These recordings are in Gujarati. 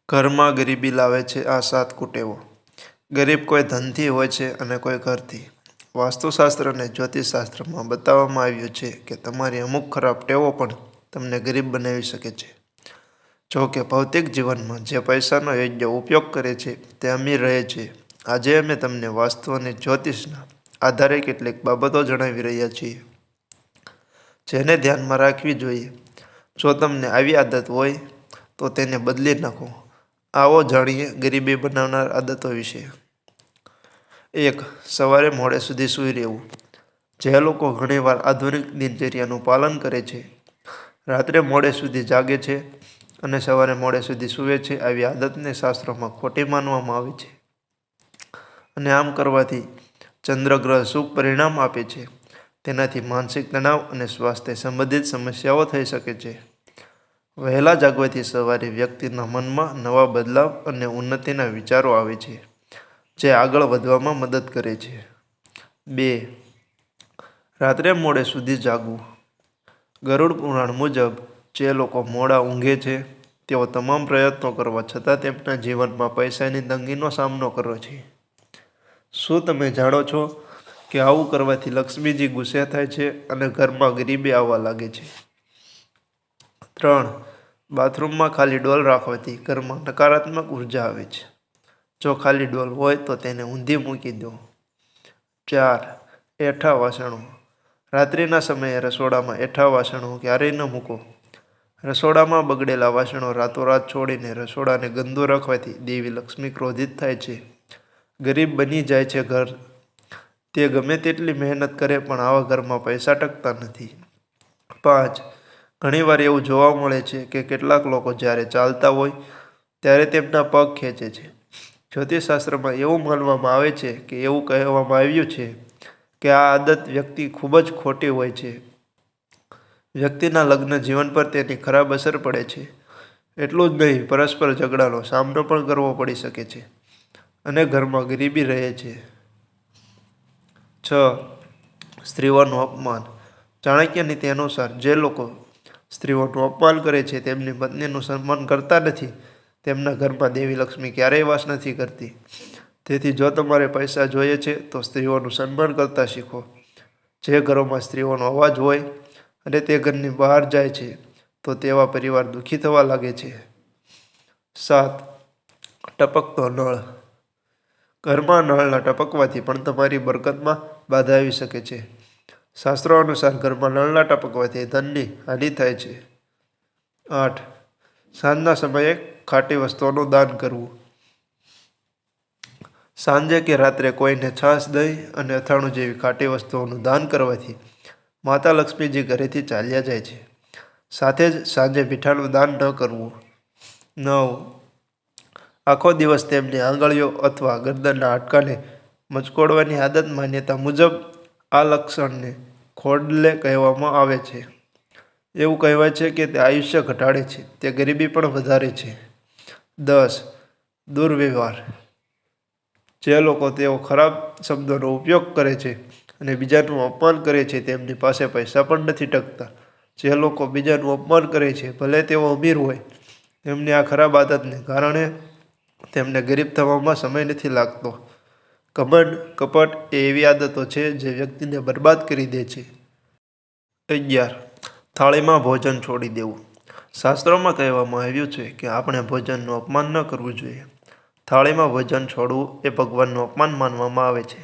ઘરમાં ગરીબી લાવે છે આ 7 કુટેવો. ગરીબ કોઈ ધનથી હોય છે અને કોઈ ઘરથી. વાસ્તુશાસ્ત્ર અને જ્યોતિષશાસ્ત્રમાં બતાવવામાં આવ્યું છે કે તમારી અમુક ખરાબ ટેવો પણ તમને ગરીબ બનાવી શકે છે. જો કે ભૌતિક જીવનમાં જે પૈસાનો યોગ્ય ઉપયોગ કરે છે તે અમીર રહે છે. આજે અમે તમને વાસ્તુ અને જ્યોતિષના આધારે કેટલીક બાબતો જણાવી રહ્યા છીએ, જેને ધ્યાનમાં રાખવી જોઈએ. જો તમને આવી આદત હોય તો તેને બદલી નાખો. આવો જાણીએ ગરીબી બનાવનાર આદતો વિશે. 1. સવારે મોડે સુધી સૂઈ રહેવું. જે લોકો ઘણીવાર આધુનિક દિનચર્યાનું પાલન કરે છે, રાત્રે મોડે સુધી જાગે છે અને સવારે મોડે સુધી સૂવે છે, આવી આદતને શાસ્ત્રોમાં ખોટી માનવામાં આવે છે. અને આમ કરવાથી ચંદ્રગ્રહ શુભ પરિણામ આપે છે. તેનાથી માનસિક તણાવ અને સ્વાસ્થ્ય સંબંધિત સમસ્યાઓ થઈ શકે છે. વહેલા જાગવાથી સવારે વ્યક્તિના મનમાં નવા બદલાવ અને ઉન્નતિના વિચારો આવે છે, જે આગળ વધવામાં મદદ કરે છે. 2. રાત્રે મોડે સુધી જાગવું. ગરુડ પુરાણ મુજબ, જે લોકો મોડા ઊંઘે છે તેઓ તમામ પ્રયત્નો કરવા છતાં તેમના જીવનમાં પૈસાની તંગીનો સામનો કરે છે. શું તમે જાણો છો કે આવું કરવાથી લક્ષ્મીજી ગુસ્સે થાય છે અને ઘરમાં ગરીબી આવવા લાગે છે? 3. બાથરૂમમાં ખાલી ડોલ રાખવાથી ઘરમાં નકારાત્મક ઉર્જા આવે છે. જો ખાલી ડોલ હોય તો તેને ઊંધી મૂકી દો. 4. એઠા વાસણો. રાત્રિના સમયે રસોડામાં એઠા વાસણો ક્યારેય ન મૂકો. રસોડામાં બગડેલા વાસણો રાતોરાત છોડીને રસોડાને ગંદુ રાખવાથી દેવી લક્ષ્મી ક્રોધિત થાય છે. ગરીબ બની જાય છે ઘર. તે ગમે તેટલી મહેનત કરે પણ આવા ઘરમાં પૈસા ટકતા નથી. 5. ઘણીવાર એવું જોવા મળે છે કે કેટલાક લોકો જ્યારે ચાલતા હોય ત્યારે તેમના પગ ખેંચે છે. જ્યોતિષશાસ્ત્રમાં એવું માનવામાં આવે છે કે એવું કહેવામાં આવ્યું છે કે આ આદત વ્યક્તિ ખૂબ જ ખોટી હોય છે. વ્યક્તિના લગ્ન જીવન પર તેની ખરાબ અસર પડે છે. એટલું જ નહીં, પરસ્પર ઝઘડાનો સામનો પણ કરવો પડી શકે છે અને ઘરમાં ગરીબી રહે છે. 6. સ્ત્રીઓનું અપમાન. ચાણક્ય નીતિ અનુસાર, જે લોકો સ્ત્રીઓનું અપમાન કરે છે, તેમની પત્નીનું સન્માન કરતા નથી, તેમના ઘરમાં દેવી લક્ષ્મી ક્યારેય વાસ નથી કરતી. તેથી જો તમારે પૈસા જોઈએ છે તો સ્ત્રીઓનું સન્માન કરતા શીખો. જે ઘરોમાં સ્ત્રીઓનો અવાજ હોય અને તે ઘરની બહાર જાય છે તો તેવા પરિવાર દુઃખી થવા લાગે છે. 7. ટપકતો નળ. ઘરમાં નળના ટપકવાથી પણ તમારી બરકતમાં બાધા આવી શકે છે. શાસ્ત્રો અનુસાર ઘરમાં નળના ટપકવાથી ધનની હાનિ થાય છે. 8. સાંજના સમયે ખાટી વસ્તુઓનું દાન કરવું. સાંજે કે રાત્રે કોઈને છાશ, દહીં અને અથાણું જેવી ખાટી વસ્તુઓનું દાન કરવાથી માતા લક્ષ્મીજી ઘરેથી ચાલ્યા જાય છે. સાથે જ સાંજે મીઠાનું દાન ન કરવું. 9. આખો દિવસ તેમની આંગળીઓ અથવા ગરદનના હાડકાને મચકોડવાની આદત. માન્યતા મુજબ આ લક્ષણને ખોડલે કહેવામાં આવે છે. એવું કહેવાય છે કે તે આયુષ્ય ઘટાડે છે, તે ગરીબી પણ વધારે છે. 10. દુર્વ્યવહાર. જે લોકો તેઓ ખરાબ શબ્દોનો ઉપયોગ કરે છે અને બીજાનું અપમાન કરે છે, તેમની પાસે પૈસા પણ નથી ટકતા. જે લોકો બીજાનું અપમાન કરે છે, ભલે તેઓ અમીર હોય, તેમની આ ખરાબ આદતને કારણે તેમને ગરીબ થવામાં સમય નથી લાગતો. ઘમંડ, કપટ એ એવી આદતો છે જે વ્યક્તિને બરબાદ કરી દે છે. 11. થાળીમાં ભોજન છોડી દેવું. શાસ્ત્રોમાં કહેવામાં આવ્યું છે કે આપણે ભોજનનું અપમાન ન કરવું જોઈએ. થાળીમાં ભોજન છોડવું એ ભગવાનનું અપમાન માનવામાં આવે છે.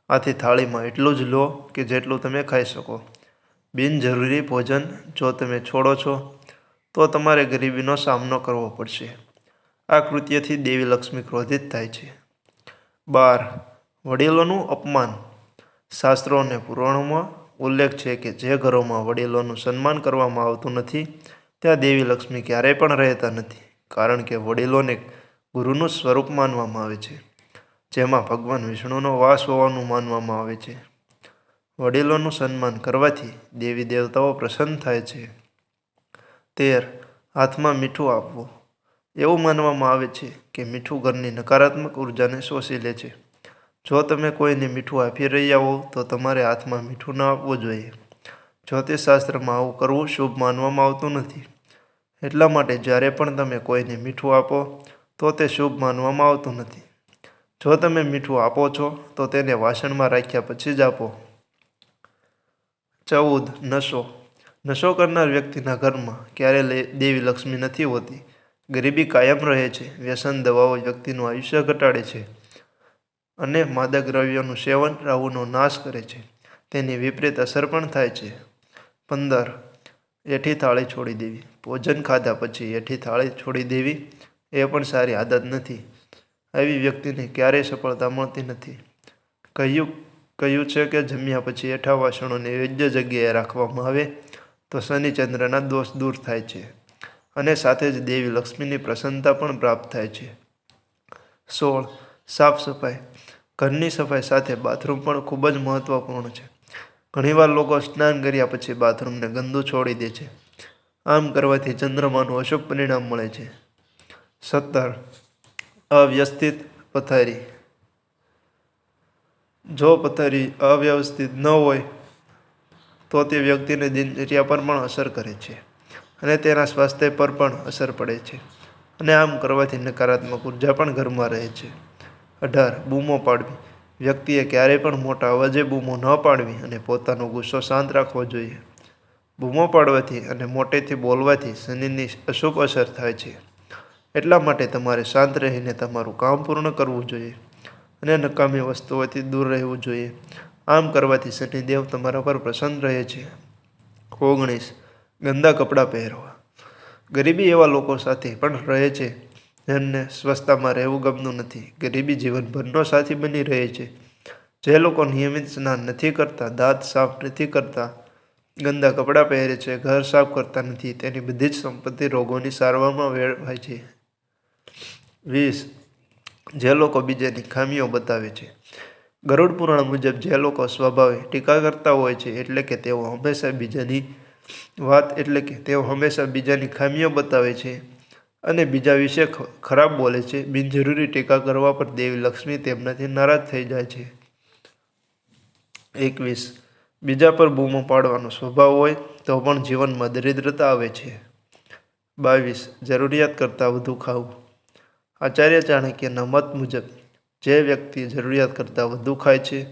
આથી થાળીમાં એટલું જ લો કે જેટલું તમે ખાઈ શકો. બિનજરૂરી ભોજન જો તમે છોડો છો તો તમારે ગરીબીનો સામનો કરવો પડશે. આ કૃત્યથી દેવી લક્ષ્મી ક્રોધિત થાય છે. 12. વડીલોનું અપમાન. શાસ્ત્રો અને પુરાણોમાં ઉલ્લેખ છે કે જે ઘરોમાં વડીલોનું સન્માન કરવામાં આવતું નથી ત્યાં દેવી લક્ષ્મી ક્યારેય પણ રહેતા નથી, કારણ કે વડીલોને ગુરુનું સ્વરૂપ માનવામાં આવે છે, જેમાં ભગવાન વિષ્ણુનો વાસ હોવાનું માનવામાં આવે છે. વડીલોનું સન્માન કરવાથી દેવી દેવતાઓ પ્રસન્ન થાય છે. 13. હાથમાં મીઠું આપવું. એવું માનવામાં આવે છે કે મીઠું ઘરની નકારાત્મક ઉર્જાને શોષી લે છે. જો તમે કોઈને મીઠું આપી રહ્યા હો તો તમારે હાથમાં મીઠું ન આપવું જોઈએ. જ્યોતિષશાસ્ત્રમાં આવું કરવું શુભ માનવામાં આવતું નથી. એટલા માટે જ્યારે પણ તમે કોઈને મીઠું આપો તો તે શુભ માનવામાં આવતું નથી. જો તમે મીઠું આપો છો તો તેને વાસણમાં રાખ્યા પછી જ આપો. 14. નશો કરનાર વ્યક્તિના ઘરમાં ક્યારેય દેવી લક્ષ્મી નથી હોતી. ગરીબી કાયમ રહે છે. વ્યસન દવાઓ વ્યક્તિનું આયુષ્ય ઘટાડે છે અને માદક દ્રવ્યોનું સેવન રાહુનો નાશ કરે છે. તેની વિપરીત અસર પણ થાય છે. 15. એઠી થાળી છોડી દેવી. ભોજન ખાધા પછી એઠી થાળી છોડી દેવી એ પણ સારી આદત નથી. આવી વ્યક્તિને ક્યારેય સફળતા મળતી નથી. કહ્યું છે કે જમ્યા પછી એઠા વાસણોને યોગ્ય જગ્યાએ રાખવામાં આવે તો શનિ ચંદ્રના દોષ દૂર થાય છે અને સાથે જ દેવી લક્ષ્મીની પ્રસન્નતા પણ પ્રાપ્ત થાય છે. 16. સાફ સફાઈ. ઘરની સફાઈ સાથે બાથરૂમ પણ ખૂબ જ મહત્વપૂર્ણ છે. ઘણીવાર લોકો સ્નાન કર્યા પછી બાથરૂમને ગંદુ છોડી દે છે. આમ કરવાથી ચંદ્રમાનું અશુભ પરિણામ મળે છે. 17. અવ્યવસ્થિત પથારી. જો પથારી અવ્યવસ્થિત ન હોય તો તે વ્યક્તિની દિનચર્યા પર પણ અસર કરે છે અને તેના સ્વાસ્થ્ય પર પણ અસર પડે છે અને આમ કરવાથી નકારાત્મક ઉર્જા પણ ઘરમાં રહે છે. 18. બૂમો પાડવી. વ્યક્તિએ ક્યારેય પણ મોટા અવાજે બૂમો ન પાડવી અને પોતાનો ગુસ્સો શાંત રાખવો જોઈએ. બૂમો પાડવાથી અને મોટેથી બોલવાથી શનિની અશુભ અસર થાય છે. એટલા માટે તમારે શાંત રહીને તમારું કામ પૂર્ણ કરવું જોઈએ અને નકામી વસ્તુઓથી દૂર રહેવું જોઈએ. આમ કરવાથી શનિદેવ તમારા પર પ્રસન્ન રહે છે. 19. ગંદા કપડાં પહેરવા. ગરીબી એવા લોકો સાથે પણ રહે છે જેમને સ્વસ્થતામાં રહેવું ગમતું નથી. ગરીબી જીવનભરનો સાથી બની રહે છે. જે લોકો નિયમિત સ્નાન નથી કરતા, દાંત સાફ નથી કરતા, ગંદા કપડાં પહેરે છે, ઘર સાફ કરતા નથી, તેની બધી જ સંપત્તિ રોગોની સારવારમાં વેડફાય છે. 20. જે લોકો બીજાની ખામીઓ બતાવે છે. ગરુડ પુરાણ મુજબ જે લોકો સ્વભાવે ટીકા કરતા હોય છે એટલે કે તેઓ હંમેશા બીજાની ખામીઓ બતાવે છે અને બીજા વિશે ખરાબ બોલે છે. બિનજરૂરી ટીકા કરવા પર દેવી લક્ષ્મી તેમનાથી નારાજ થઈ જાય છે. 21. બીજા પર બૂમો પાડવાનો સ્વભાવ હોય તો પણ જીવનમાં દરિદ્રતા આવે છે. 22. જરૂરિયાત કરતાં વધુ ખાવું. આચાર્ય ચાણક્યના મત મુજબ જે વ્યક્તિ જરૂરિયાત કરતાં વધુ ખાય છે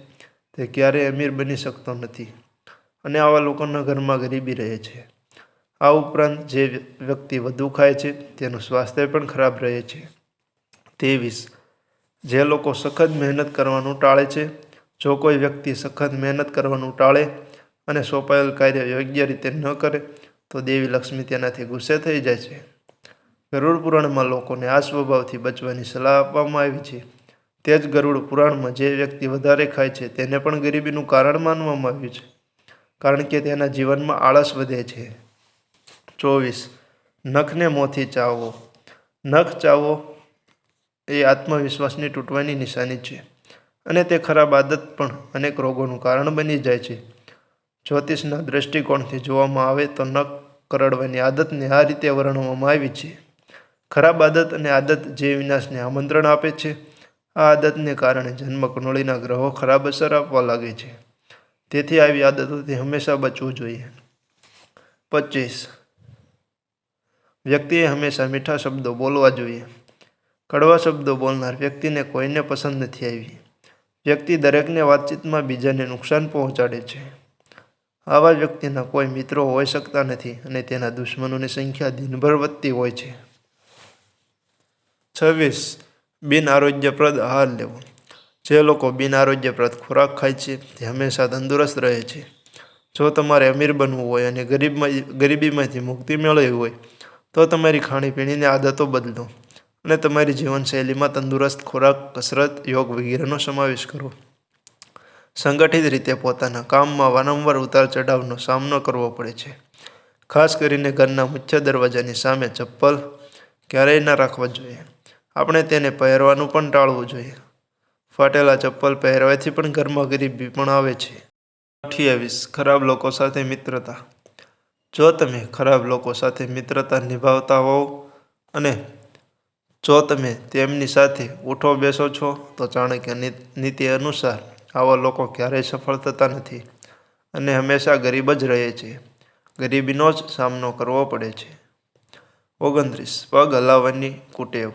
તે ક્યારેય અમીર બની શકતો નથી અને આવા લોકોના ઘરમાં ગરીબી રહે છે. આ ઉપરાંત જે વ્યક્તિ વધુ ખાય છે તેનું સ્વાસ્થ્ય પણ ખરાબ રહે છે. 23. જે લોકો સખત મહેનત કરવાનું ટાળે છે. જો કોઈ વ્યક્તિ સખત મહેનત કરવાનું ટાળે અને સોંપાયેલ કાર્ય યોગ્ય રીતે ન કરે તો દેવી લક્ષ્મી તેનાથી ગુસ્સે થઈ જાય છે. ગરુડ પુરાણમાં લોકોને આ સ્વભાવથી બચવાની સલાહ આપવામાં આવી છે. તે જ ગરુડ પુરાણમાં જે વ્યક્તિ વધારે ખાય છે તેને પણ ગરીબીનું કારણ માનવામાં આવ્યું છે કારણ કે તેના જીવનમાં આળસ વધે છે. 24. નખને મોંથી ચાવવો. નખ ચાવવો એ આત્મવિશ્વાસની તૂટવાની નિશાની છે અને તે ખરાબ આદત પણ અનેક રોગોનું કારણ બની જાય છે. જ્યોતિષના દ્રષ્ટિકોણથી જોવામાં આવે તો નખ કરડવાની આદતને આ રીતે વર્ણવવામાં આવી છે. ખરાબ આદત અને આદત જે વિનાશને આમંત્રણ આપે છે. આ આદતને કારણે જન્મકુંડળીના ગ્રહો ખરાબ અસર આપવા લાગે છે. તેથી આવી આદતોથી હંમેશા બચવું જોઈએ. 25. વ્યક્તિએ હંમેશા મીઠા શબ્દો બોલવા જોઈએ. કડવા શબ્દો બોલનાર વ્યક્તિને કોઈને પસંદ નથી આવી. વ્યક્તિ દરેકને વાતચીતમાં બીજાને નુકસાન પહોંચાડે છે. આવા વ્યક્તિના કોઈ મિત્રો હોઈ શકતા નથી અને તેના દુશ્મનોની સંખ્યા દિનભર વધતી હોય છે. 26. બિનઆરોગ્યપ્રદ આહાર લેવો. જે લોકો બિનઆરોગ્યપ્રદ ખોરાક ખાય છે તે હંમેશા તંદુરસ્ત રહે છે. જો તમારે અમીર બનવું હોય અને ગરીબીમાંથી મુક્તિ મેળવવી હોય તો તમારી ખાણીપીણીની આદતો બદલો અને તમારી જીવનશૈલીમાં તંદુરસ્ત ખોરાક, કસરત, યોગ વગેરેનો સમાવેશ કરો. સંગઠિત રીતે પોતાના કામમાં વારંવાર ઉતાર ચઢાવનો સામનો કરવો પડે છે. ખાસ કરીને ઘરના મુખ્ય દરવાજાની સામે ચપ્પલ ક્યારેય ન રાખવા જોઈએ. આપણે તેને પહેરવાનું પણ ટાળવું જોઈએ. ફાટેલા ચપ્પલ પહેરવાથી પણ ઘરમાં ગરીબી પણ આવે છે. 28. ખરાબ લોકો સાથે મિત્રતા. જો તમે ખરાબ લોકો સાથે મિત્રતા નિભાવતા હોવ અને જો તમે તેમની સાથે ઉઠો બેસો છો તો ચાણક્ય નીતિ અનુસાર આવા લોકો ક્યારેય સફળ થતા નથી અને હંમેશા ગરીબ જ રહે છે. ગરીબીનો જ સામનો કરવો પડે છે. 29. પગ હલાવવાની કુટેવ.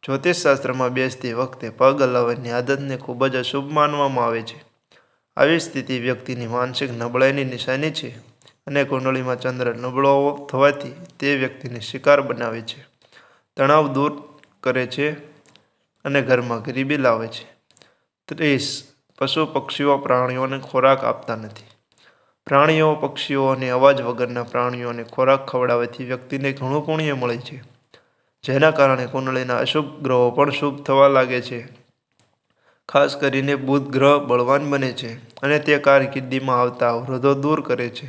જ્યોતિષશાસ્ત્રમાં બેસતી વખતે પગ હલાવવાની આદતને ખૂબ જ અશુભ માનવામાં આવે છે. આવી સ્થિતિ વ્યક્તિની માનસિક નબળાઈની નિશાની છે અને કુંડળીમાં ચંદ્ર નબળો થવાથી તે વ્યક્તિને શિકાર બનાવે છે, તણાવ દૂર કરે છે અને ઘરમાં ગરીબી લાવે છે. 30. પશુ પક્ષીઓ પ્રાણીઓને ખોરાક આપતા નથી. પ્રાણીઓ, પક્ષીઓ અને અવાજ વગરના પ્રાણીઓને ખોરાક ખવડાવવાથી વ્યક્તિને ઘણું પુણ્ય મળે છે, જેના કારણે કુંડળીના અશુભ ગ્રહો પણ શુભ થવા લાગે છે. ખાસ કરીને બુધ ગ્રહ બળવાન બને છે અને તે કારકિર્દીમાં આવતા અવરોધો દૂર કરે છે.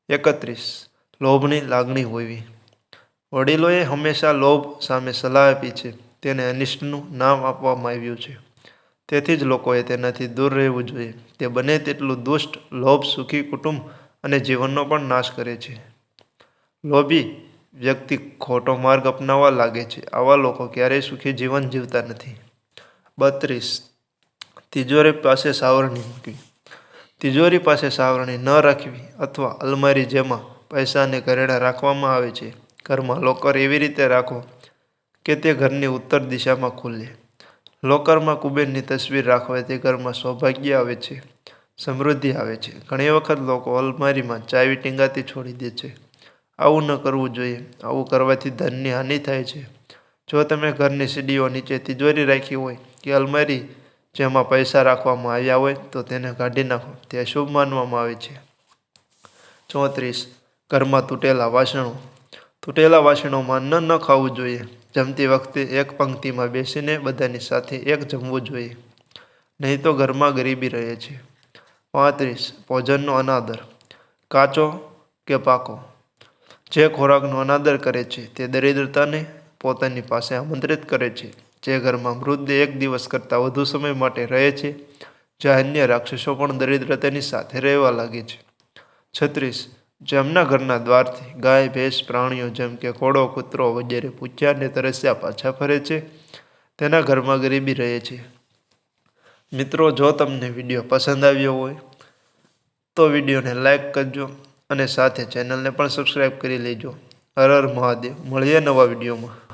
31. લોભની લાગણી હોવી. વડીલોએ હંમેશા લોભ સામે સલાહ આપી છે. તેને અનિષ્ટનું નામ આપવામાં આવ્યું છે. તેથી જ લોકોએ તેનાથી દૂર રહેવું જોઈએ. તે બને તેટલું દુષ્ટ. લોભ સુખી કુટુંબ અને જીવનનો પણ નાશ કરે છે. લોભી વ્યક્તિ ખોટો માર્ગ અપનાવવા લાગે છે. આવા લોકો ક્યારેય સુખી જીવન જીવતા નથી. 32. તિજોરી પાસે સાવરણી મૂકવી. તિજોરી પાસે સાવરણી ન રાખવી અથવા અલમારી જેમાં પૈસા અને કરિયાણા રાખવામાં આવે છે. ઘરમાં લોકર એવી રીતે રાખો કે તે ઘરની ઉત્તર દિશામાં ખુલે. લોકરમાં કુબેરની તસવીર રાખવાથી ઘરમાં સૌભાગ્ય આવે છે, સમૃદ્ધિ આવે છે. ઘણી વખત લોકો અલમારીમાં ચાવી ટીંગાતી છોડી દે છે. આવું ન કરવું જોઈએ. આવું કરવાથી ધનની હાનિ થાય છે. જો તમે ઘરની સીડીઓ નીચે તિજોરી રાખી હોય કે અલમારી જેમાં પૈસા રાખવામાં આવ્યા હોય તો તેને કાઢી નાખો. તે અશુભ માનવામાં આવે છે. 34. ઘરમાં તૂટેલા વાસણો. તૂટેલા વાસણોમાં ન ખાવું જોઈએ. જમતી વખતે એક પંક્તિમાં બેસીને બધાની સાથે એક જમવું જોઈએ, નહીં તો ઘરમાં ગરીબી રહે છે. 35. ભોજનનો અનાદર. કાચો કે પાકો. જે ખોરાકનો અનાદર કરે છે તે દરિદ્રતાને પોતાની પાસે આમંત્રિત કરે છે. જે ઘરમાં મૃતદેહ એક દિવસ કરતાં વધુ સમય માટે રહે છે, જ્યાં અન્ય રાક્ષસો પણ દરિદ્રતાની સાથે રહેવા લાગે છે. 36. જેમના ઘરના દ્વારથી ગાય, ભેંસ, પ્રાણીઓ જેમ કે ઘોડો, કૂતરો વગેરે ભૂખ્યા અને તરસ્યા પાછા ફરે છે, તેના ઘરમાં ગરીબી રહે છે. મિત્રો, જો તમને વિડીયો પસંદ આવ્યો હોય તો વિડીયોને લાઈક કરજો અને સાથે ચેનલને પણ સબસ્ક્રાઈબ કરી લેજો. હર હર મહાદેવ. મળીએ નવા વિડીયોમાં.